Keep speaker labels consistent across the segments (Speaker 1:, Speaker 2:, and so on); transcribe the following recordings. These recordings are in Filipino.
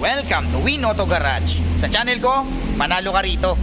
Speaker 1: Welcome to Win Auto Garage. Sa channel ko, manalo ka rito.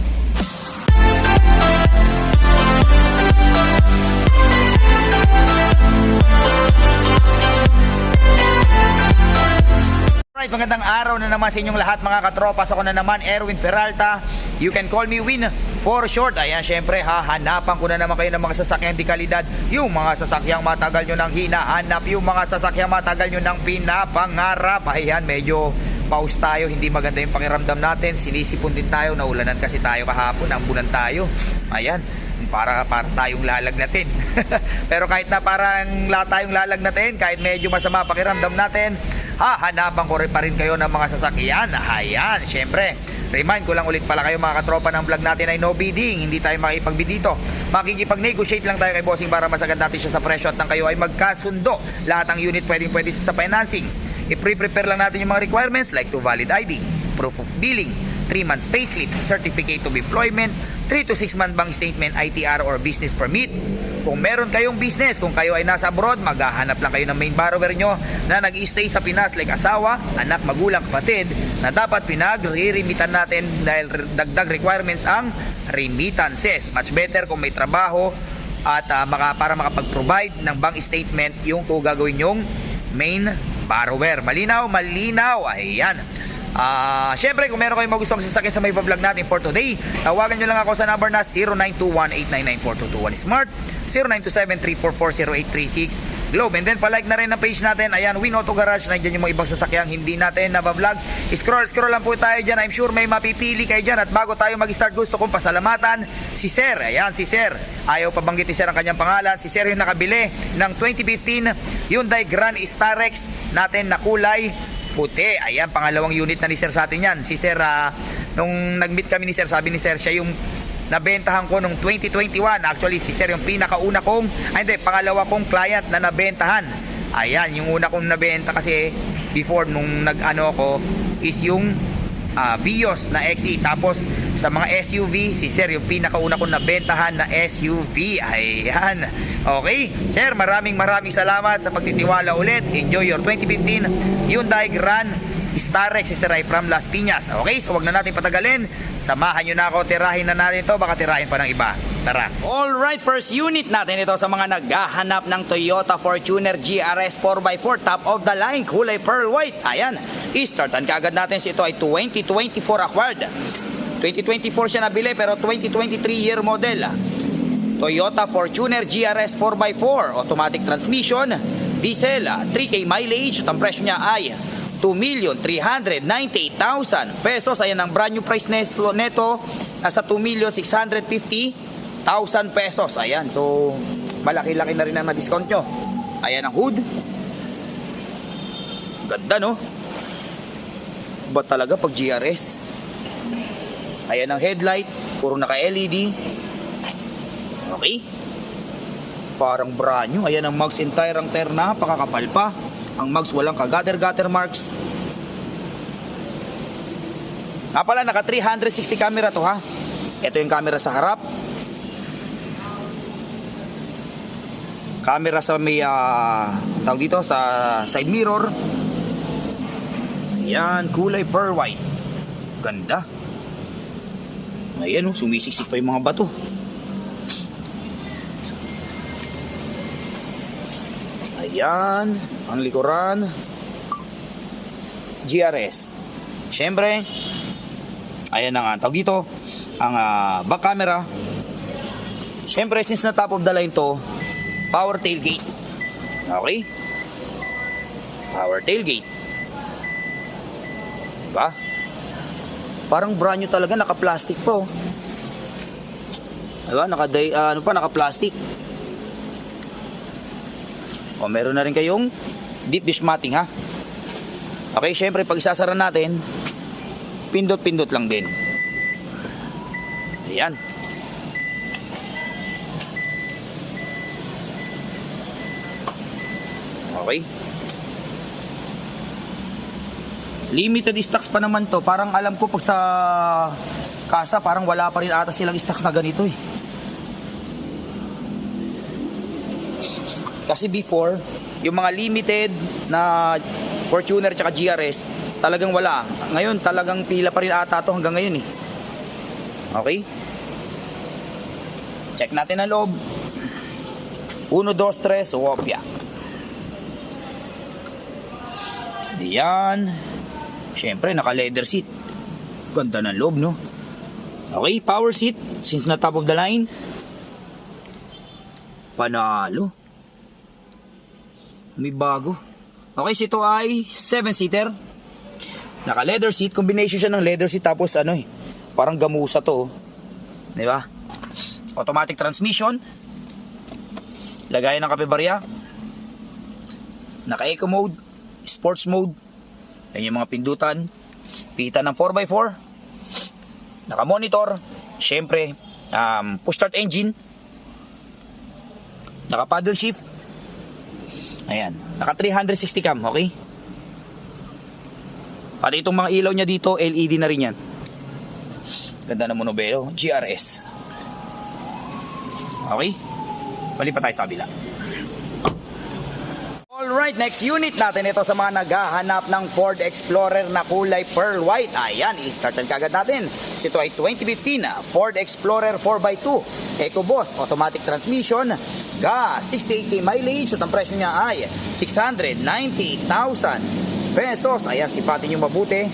Speaker 1: Alright, magandang araw na naman sa inyong lahat mga katropas. Ako na naman, Erwin Peralta. You can call me Win for short. Ayan, syempre hahanapan ko na naman kayo ng mga sasakyang di kalidad. Yung mga sasakyang matagal nyo nang hinahanap. Yung mga sasakyang matagal nyo nang pinapangarap. Ayan, medyo pause tayo, hindi maganda yung pakiramdam natin. Sinisipon din tayo, naulanan kasi tayo kahapon, ambunan tayo. Ayan, para tayong lalagnatin. Pero kahit na parang tayong lalagnatin, kahit medyo masama pakiramdam natin, hahanapan ko rin pa rin kayo ng mga sasakyan. Ayan, syempre, remind ko lang ulit pala kayo mga katropa ng vlog natin ay no bidding. Hindi tayo makipagbid dito. Makikipag-negotiate lang tayo kay bossing para masagad natin siya sa presyo at nang kayo ay magkasundo. Lahat ng unit pwede sa financing. I-prepare lang natin yung mga requirements like to valid ID, proof of billing, 3 months payslip, certificate of employment, 3 to 6 month bank statement, ITR or business permit. Kung meron kayong business, kung kayo ay nasa abroad, maghahanap lang kayo ng main borrower nyo na nag-i-stay sa Pinas like asawa, anak, magulang, kapatid na dapat pinag-re-remitan natin dahil dagdag requirements ang remittances. Much better kung may trabaho at para makapag-provide ng bank statement yung gagawin yung main borrower. Malinaw, malinaw. Ayan. Syempre, kung meron kayong magustong sasakyan sa may vlog natin for today, tawagan nyo lang ako sa number na 0921-899-4221 Smart, 0927-344-0836 Globe. And then palike na rin ang page natin. Ayan, Win Auto Garage. Nandiyan yung mga ibang sasakyang hindi natin nabablog. Scroll lang po tayo dyan. I'm sure may mapipili kayo dyan. At bago tayo mag-start, gusto kong pasalamatan si Sir. Ayan, si Sir. Ayaw pabanggit ni Sir ang kanyang pangalan. Si Sir yung nakabili ng 2015 Hyundai Grand Starex natin na kulay puti. Ayan, pangalawang unit na ni Sir sa atin yan. Si Sir, nung nag-meet kami ni Sir, sabi ni Sir, siya yung nabentahan ko nung 2021. Actually, si Sir yung pinakauna kong, pangalawa kong client na nabentahan. Ayan, yung una kong nabenta kasi before nung nag-ano ko is yung Vios na XE. Tapos sa mga SUV, si Sir yung pinakauna kong nabentahan na SUV. Ayan. Okay, Sir, maraming salamat sa pagtitiwala ulit. Enjoy your 2015 Hyundai Grand Starex, si Sir ay from Las Piñas. Okay, so wag na natin patagalin. Samahan nyo na ako, tirahin na natin to. Baka tirahin pa ng iba. Tara. Alright, first unit natin ito sa mga naghahanap ng Toyota Fortuner GRS 4x4 top of the line, kulay pearl white. Ayan, i-startan kaagad natin. Ito ay 2024 acquired. 2024 siya nabili pero 2023 year model. Toyota Fortuner GRS 4x4, automatic transmission, diesel, 3K mileage. Ang presyo niya ay 2,398,000 pesos. Ayan ang brand new price neto, nasa 2,650,000 pesos. Ayan, so malaki-laki na rin ang na-discount nyo. Ayan ang hood. Ganda, no? Ba talaga pag GRS? Ayan ang headlight, puro naka-LED. Okay, parang brand new. Ayan ang mags entire, ang tire napakakapal pa. Ang mags walang ka-gutter marks. Pala, naka 360 camera to ha. Ito yung camera sa harap. Camera sa may tawag dito sa side mirror. Ayan, kulay pearl white. Ganda. Ayan, sumisiksik pa yung mga bato. Ayan, ang likuran. GRS. Siyempre, ayan ang tawag dito, ang back camera. Siyempre, since na top of the line to, power tailgate. Okay? Power tailgate. Diba? Parang brand new talaga, naka-plastic po. Diba? Naka-plastic. O, meron na rin kayong deep dish matting ha. Okay, syempre pag isasara natin, pindot-pindot lang din. Ayan. Okay. Limited stocks pa naman to. Parang alam ko pag sa kasa, parang wala pa rin ata silang stocks na ganito eh. Kasi before, yung mga limited na Fortuner tsaka GRS, talagang wala. Ngayon, talagang pila pa rin ata to hanggang ngayon eh. Okay? Check natin ang loob. 1, 2, 3, wopya. Ayan. Siyempre, naka-leather seat. Ganda ng loob, no? Okay, power seat. Since na top of the line. Panalo. May bago. Okay, so ito ay 7-seater. Naka-leather seat. Combination siya ng leather seat tapos ano eh. Parang gamusa to. Di ba? Automatic transmission. Lagayan ng kapebarya. Naka-eco mode. Sports mode. Yan yung mga pindutan. Pita ng 4x4. Naka-monitor. Siyempre, push start engine. Naka-paddle shift. Ayan. Naka 360 cam, okay? Pati itong mga ilaw niya dito, LED na rin yan. Ganda ng monobelo. GRS. Okay? Balik pa tayo sa kabila. Alright, next unit natin ito sa mga naghahanap ng Ford Explorer na kulay pearl white. Ayan, i-startan kagad natin. So, ito ay 2015 Ford Explorer 4x2 EcoBoost automatic transmission, gas, 68k mileage at ang presyo niya ay 698,000 pesos. Ayan, sipatin yung mabuti.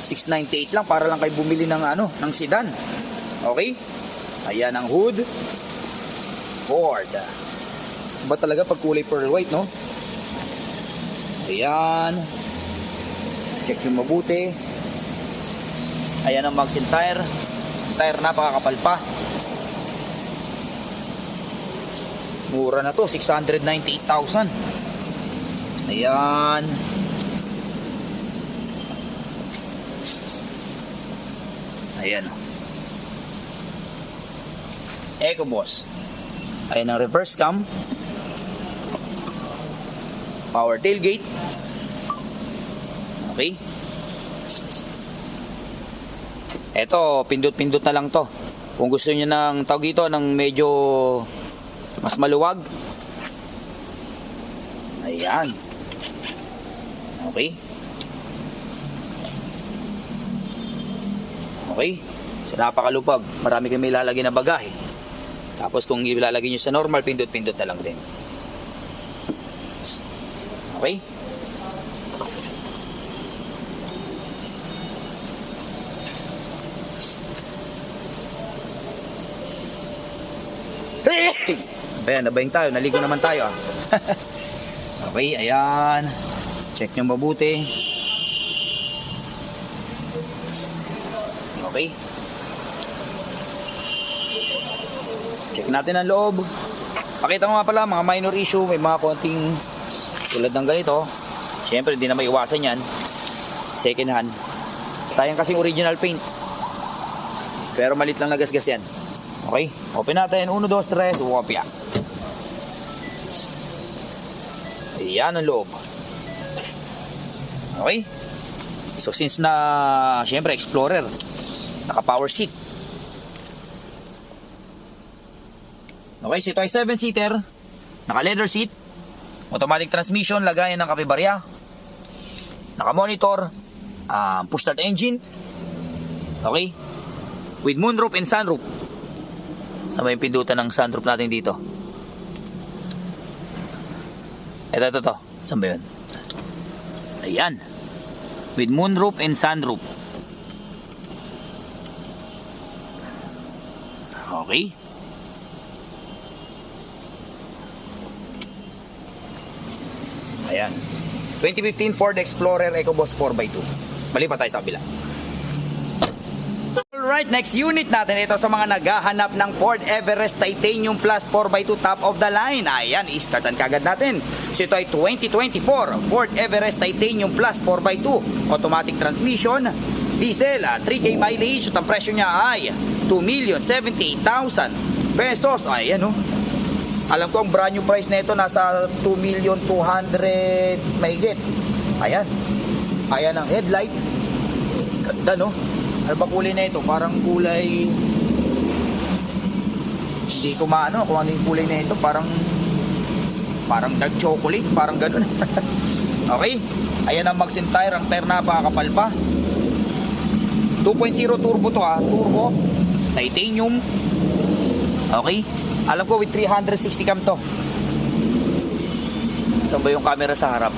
Speaker 1: 698 lang para lang kayo bumili ng ng sedan. Okay? Ayan ang hood. Ford. Ba talaga pag kulay pearl white, no? Ayan. Check yung mabuti. Ayan ang magsin tire. Tire napakakapal pa. Mura na to, 698,000. Ayan. Ayan. EcoBoost. Ayan ang reverse cam. Power tailgate. Okay. Eto, pindot-pindot na lang to. Kung gusto niyo ng tawag dito ng medyo mas maluwag. Ayan. Okay. Okay. So napakalupag. Marami kayong may lalagay na bagahe. Tapos kung ilalagay niyo sa normal, pindot-pindot na lang din. Okay? Ayan, nabayang tayo. Naligo naman tayo. Okay, ayan. Check nyo mabuti. Okay. Check natin ang loob. Pakita ko nga pala, mga minor issue. May mga konting tulad ng ganito. Siyempre, hindi na maiwasan yan. Second hand. Sayang kasing original paint. Pero malit lang nagasgas yan. Okay, open natin. 1, 2, 3, wopya. Ayan ang loob. Okay. So since na siyempre Explorer, naka power seat. Okay, so ito ay 7-seater, naka leather seat, automatic transmission, lagayan ng kapebarya, naka monitor, push start engine. Okay, with moonroof and sunroof. Sama yung pindutan ng sunroof natin dito. Ito. Saan ba yun? Ayan. With moonroof and sunroof. Okay. Ayan. 2015 Ford Explorer EcoBoost 4x2. Balik pa tayo sa kabila. Alright, next unit natin ito sa mga naghahanap ng Ford Everest Titanium Plus 4x2 top of the line. Ayan, i-startan kagad natin. So ito ay 2024 Ford Everest Titanium Plus 4x2 automatic transmission, diesel, 3k mileage at ang presyo niya ay 2,078,000 pesos. Ayan o. Alam ko ang brand new price nito nasa 2,200,000 mahigit. Ayan. Ayan ang headlight. Ganda no. Ano ba kulay na ito? Parang kulay, hindi ko maano kung ano yung kulay na ito. Parang dark chocolate. Parang ganun. Okay? Ayan ang Max tire. Ang tire napakakapal pa. 2.0 turbo to ha. Turbo. Titanium. Okay? Alam ko with 360 cam to. Saan ba yung camera sa harap?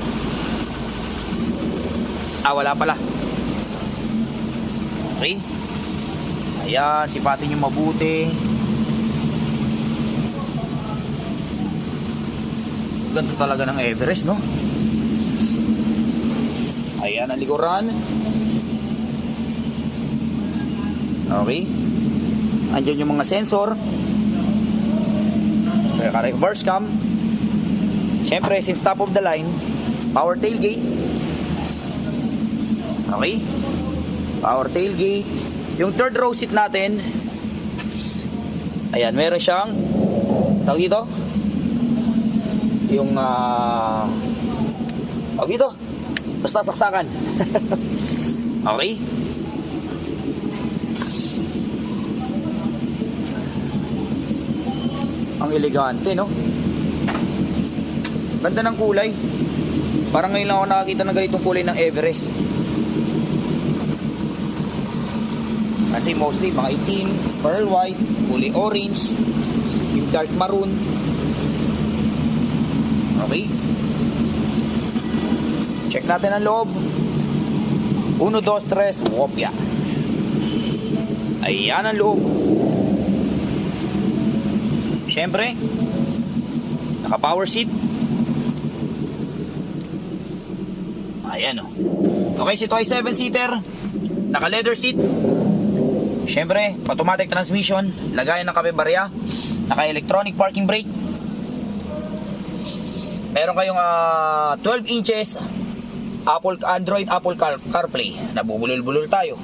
Speaker 1: Wala pala. Okay? Ayan, sipatin nyo mabuti. Ganda talaga ng Everest, no? Ayan ang likuran. Okay. Andyan yung mga sensor. Reverse cam. Siyempre, since top of the line, power tailgate. Okay. Power tailgate. Yung third row seat natin, ayan, meron siyang tawag dito yung tawag dito basta saksakan. Okay. Ang elegante, no? Ganda ng kulay. Parang ngayon lang ako nakakita ng ganitong kulay ng Everest. Kasi mostly mga itim, pearl white, kulay orange, yung dark maroon. Okay. Check natin ang loob. 1, 2, 3, wopya. Ayan ang loob. Siyempre, naka power seat. Ayan o. Okay, ito ay 7-seater. Naka leather seat. Siyempre, automatic transmission. Lagayan ng kape-barya. Naka electronic parking brake. Meron kayong 12 inches Android Apple CarPlay. Nabubulol-bulol tayo.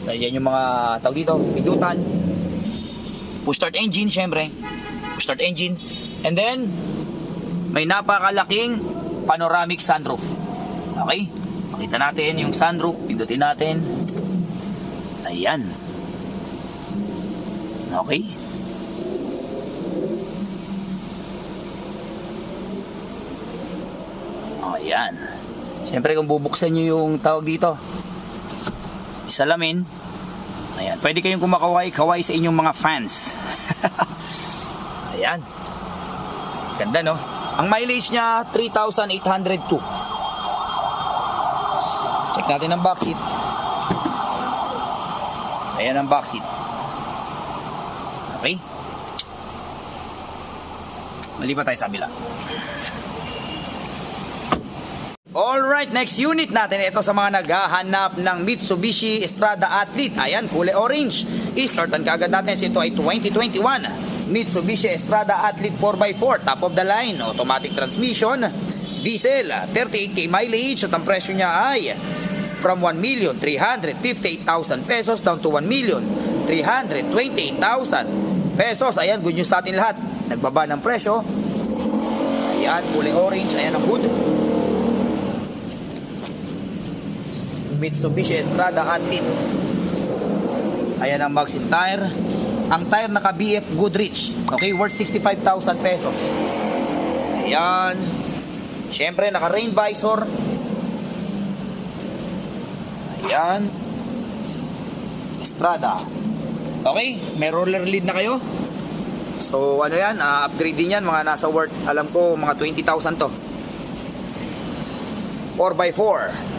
Speaker 1: Nandiyan yung mga tawag dito, pindutan. Push start engine, syempre. Push start engine. And then, may napakalaking panoramic sunroof. Okay? Pakita natin yung sunroof. Pindutin natin. Ayan. Okay? Ayan. Siyempre kung bubuksan nyo yung tawag dito, salamin. Ayan. Pwede kayong kumakaway-kaway sa inyong mga fans. Ayan. Ganda, no? Ang mileage niya, 3,802. Check natin ang back seat. Ayan ang back seat. Okay? Malipat tayo sa kabila. Alright, next unit natin. Ito sa mga naghahanap ng Mitsubishi Strada Athlete. Ayan, kulay orange. I-startan kaagad natin. Ito ay 2021 Mitsubishi Strada Athlete 4x4. Top of the line. Automatic transmission. Diesel. 38k mileage. At ang presyo niya ay from 1,358,000 pesos down to 1,328,000 pesos. Ayan, good news sa atin lahat. Nagbaba ng presyo. Ayan, kulay orange. Ayan ang hood. Mitsubishi Strada Athlete. Ayan ang Max tire. Ang tire naka BF Goodrich. Okay, worth 65,000 pesos. Ayan. Siyempre naka rain visor. Ayan. Strada. Okay, may roller lid na kayo. So ano yan, upgrade din yan. Mga nasa worth, alam ko mga 20,000 to. 4x4.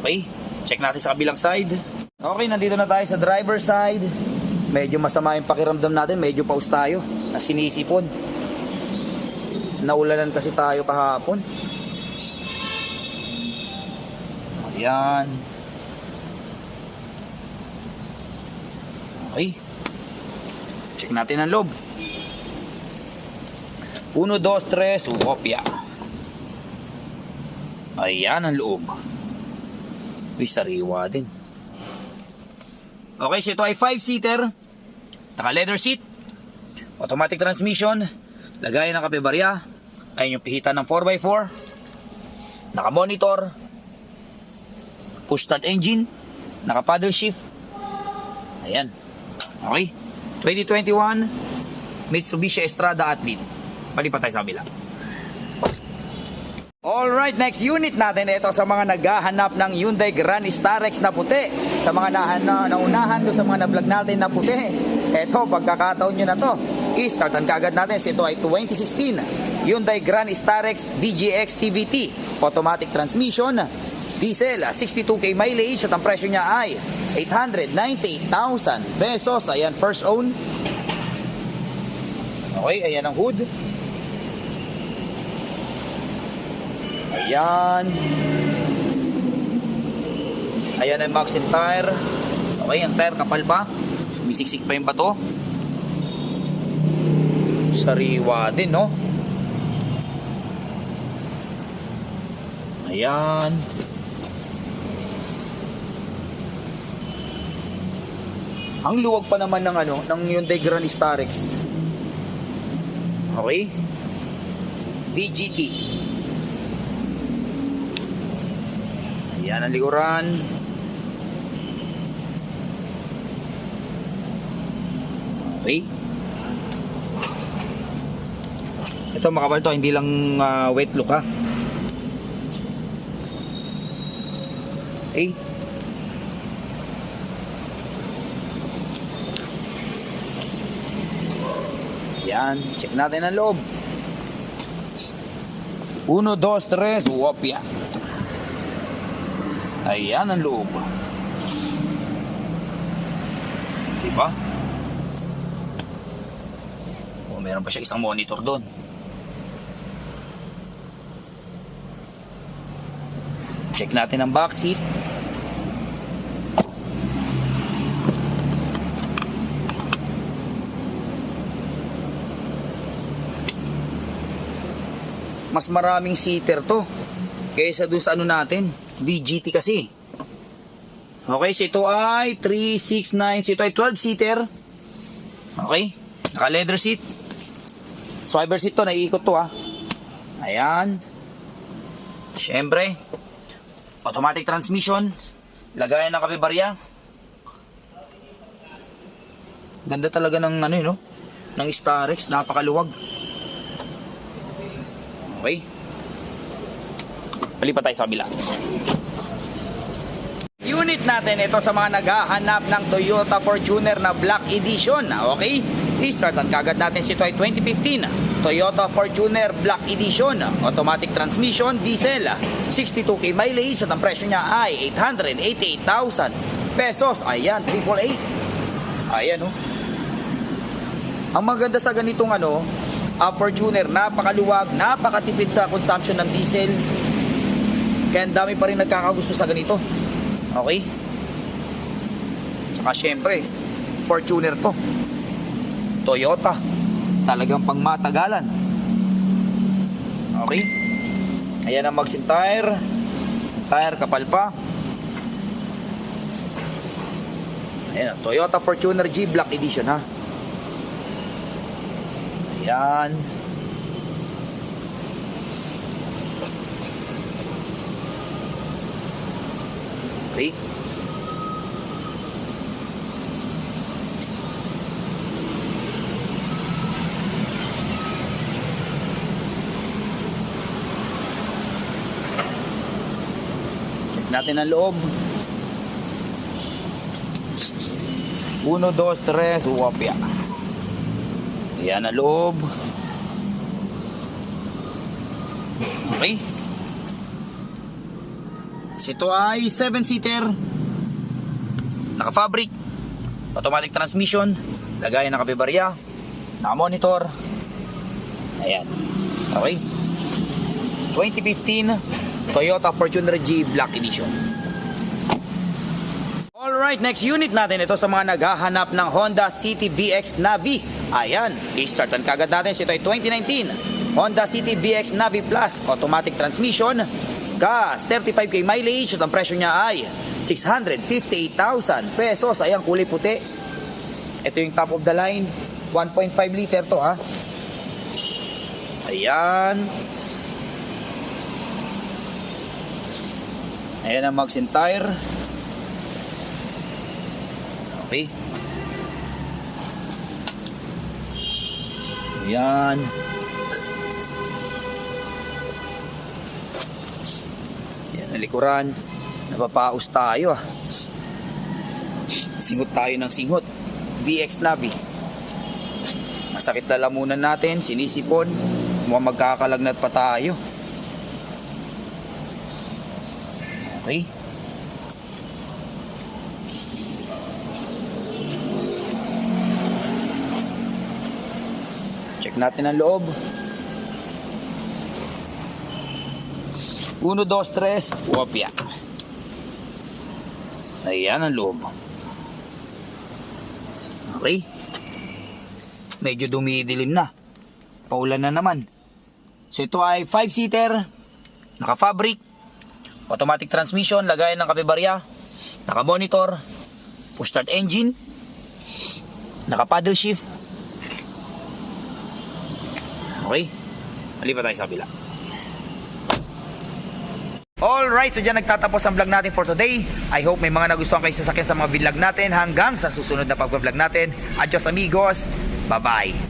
Speaker 1: Okay, check natin sa kabilang side. Okay, nandito na tayo sa driver side. Medyo masama yung pakiramdam natin. Medyo paus tayo na sinisipon. Naulanan kasi tayo kahapon. Ayan. Okay, check natin ang loob. 1, 2, 3, wopya. Ayan ang loob. Uy, sariwa din. Okay, so ito ay 5-seater. Naka leather seat. Automatic transmission. Lagayan ng kape-barya. Ayun yung pihitan ng 4x4. Naka monitor. Push start engine. Naka paddle shift. Ayan. Okay, 2021 Mitsubishi Strada Athlete. Palipat tayo sa kabila. Alright, next unit natin. Ito sa mga naghahanap ng Hyundai Grand Starex na puti. Sa mga naunahan doon sa mga na-vlog natin na puti. Ito, pagkakataon nyo na to. I-startan kaagad natin. Ito ay 2016 Hyundai Grand Starex VGX CVT. Automatic transmission. Diesel, 62k mileage. At ang presyo niya ay 898,000 pesos. Ayan, first own. Okay, ayan ang hood. Ayan. Ayan ang maxim tire. Okay, ang tire kapal pa. Sumisiksik pa yung bato. Sariwa din, no? Ayan. Ang luwag pa naman ng ng Hyundai Grand Starex. Okay? VGT. Ayan ang likuran. Okay. Ito makapal to, hindi lang wet look ha. Okay. Ayan, check natin ang loob. 1, 2, 3, wopya. Ayan ang loob. Diba? O, meron pa siya isang monitor doon. Check natin ang back seat. Mas maraming seater to kaysa dun sa natin, VGT kasi. Okay, so ito ay 3, 6, 9, so ito ay 12 seater. Okay, naka leather seat. Swivel seat to, naiikot to ha. Ayan. Syempre, automatic transmission. Lagayan ng kapibarya. Ganda talaga ng ng Starex, napakaluwag. Okay. Palipat tayo sa kabila. Unit natin ito sa mga naghahanap ng Toyota Fortuner na Black Edition. Okay? I-startan kagad natin ito ay 2015 Toyota Fortuner Black Edition. Automatic transmission, diesel, 62k mileage at ang presyo niya ay 888,000 pesos. Ayan, 888. Ayan oh. Ang maganda sa ganitong Fortuner, napakaluwag, napakatipid sa consumption ng diesel. Kaya ang dami pa rin nagkakagusto sa ganito. Okay? Tsaka syempre, Fortuner to. Toyota. Talagang pangmatagalan. Okay? Ayan ang maxim tire. Tire kapal pa. Ayan, Toyota Fortuner G Black Edition ha. Ayan. Okay. Check natin ang loob. 1, 2, 3, wopya. Ayan ang loob. Okay. Ito ay 7-seater. Naka-fabric. Automatic transmission. Lagayan ng kapibarya. Naka-monitor. Ayan. Okay. 2015 Toyota Fortuner G Black Edition. Alright, next unit natin ito sa mga naghahanap ng Honda City VX Navi. Ayan, i-startan kagad natin. Ito ay 2019 Honda City VX Navi Plus. Automatic transmission. Gas, 35k mileage at ang presyo niya ay 658,000 pesos. Ayan, kulay puti. Ito yung top of the line. 1.5 liter to ha. Ayan. Ayan ang maxim tire. Okay. Ayan. Nalikuran. Napapaus tayo ah. Singot tayo ng singot. VX Navi. Masakit lalamunan natin, sinisipon. Mukhang magkakalagnat pa tayo. Okay. Check natin ang loob. 1, 2, 3. Wopya. Ayan ang loob. Okay. Medyo dumidilim na. Paulan na naman. So ito ay 5-seater. Naka-fabric. Automatic transmission. Lagayan ng kape-barya. Naka-monitor. Push start engine. Naka-paddle shift. Okay. Malipat tayo sa kabila. Alright, so dyan nagtatapos ang vlog natin for today. I hope may mga nagustuhan kayo sasakyan sa mga vlog natin. Hanggang sa susunod na pag-vlog natin. Adios amigos. Bye-bye.